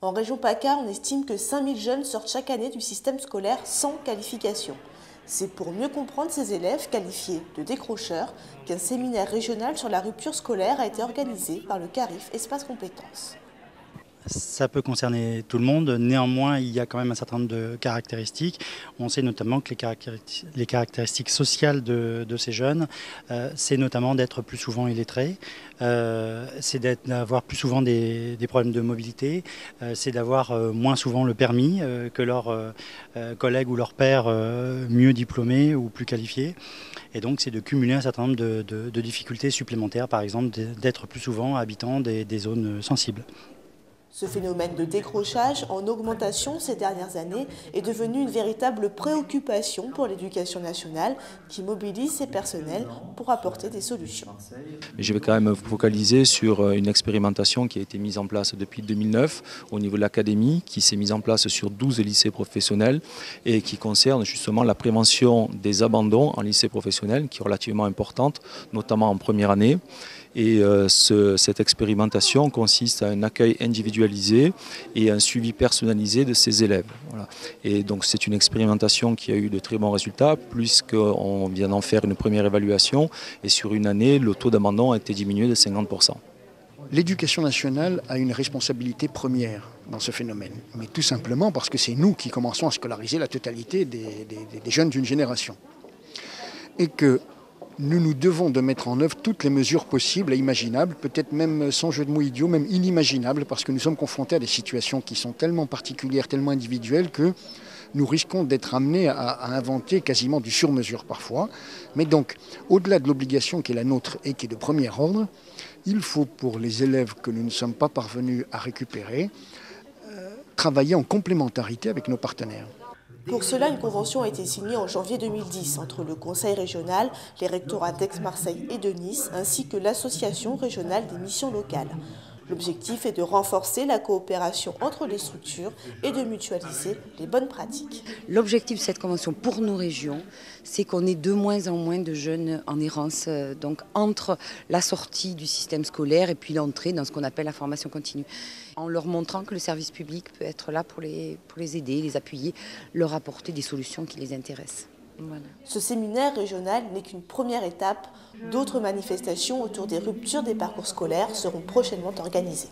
En région PACA, on estime que 5000 jeunes sortent chaque année du système scolaire sans qualification. C'est pour mieux comprendre ces élèves qualifiés de décrocheurs qu'un séminaire régional sur la rupture scolaire a été organisé par le CARIF Espace Compétences. Ça peut concerner tout le monde, néanmoins il y a quand même un certain nombre de caractéristiques. On sait notamment que les caractéristiques sociales de ces jeunes, c'est notamment d'être plus souvent illettrés, c'est d'avoir plus souvent des problèmes de mobilité, c'est d'avoir moins souvent le permis que leurs collègues ou leurs pairs mieux diplômés ou plus qualifiés. Et donc c'est de cumuler un certain nombre de difficultés supplémentaires, par exemple d'être plus souvent habitant des zones sensibles. Ce phénomène de décrochage en augmentation ces dernières années est devenu une véritable préoccupation pour l'éducation nationale qui mobilise ses personnels pour apporter des solutions. Je vais quand même me focaliser sur une expérimentation qui a été mise en place depuis 2009 au niveau de l'académie, qui s'est mise en place sur 12 lycées professionnels et qui concerne justement la prévention des abandons en lycée professionnel, qui est relativement importante, notamment en première année. Et cette expérimentation consiste à un accueil individualisé et un suivi personnalisé de ces élèves. Voilà. Et donc c'est une expérimentation qui a eu de très bons résultats, puisqu'on vient d'en faire une première évaluation et sur une année, le taux d'abandon a été diminué de 50%. L'éducation nationale a une responsabilité première dans ce phénomène, mais tout simplement parce que c'est nous qui commençons à scolariser la totalité des jeunes d'une génération. Et que nous nous devons de mettre en œuvre toutes les mesures possibles et imaginables, peut-être même sans jeu de mots idiot, même inimaginables, parce que nous sommes confrontés à des situations qui sont tellement particulières, tellement individuelles, que nous risquons d'être amenés à inventer quasiment du sur-mesure parfois. Mais donc, au-delà de l'obligation qui est la nôtre et qui est de premier ordre, il faut pour les élèves que nous ne sommes pas parvenus à récupérer, travailler en complémentarité avec nos partenaires. Pour cela, une convention a été signée en janvier 2010 entre le Conseil régional, les rectorats d'Aix-Marseille et de Nice, ainsi que l'Association régionale des missions locales. L'objectif est de renforcer la coopération entre les structures et de mutualiser les bonnes pratiques. L'objectif de cette convention pour nos régions, c'est qu'on ait de moins en moins de jeunes en errance, donc entre la sortie du système scolaire et puis l'entrée dans ce qu'on appelle la formation continue. En leur montrant que le service public peut être là pour les aider, les appuyer, leur apporter des solutions qui les intéressent. Voilà. Ce séminaire régional n'est qu'une première étape. D'autres manifestations autour des ruptures des parcours scolaires seront prochainement organisées.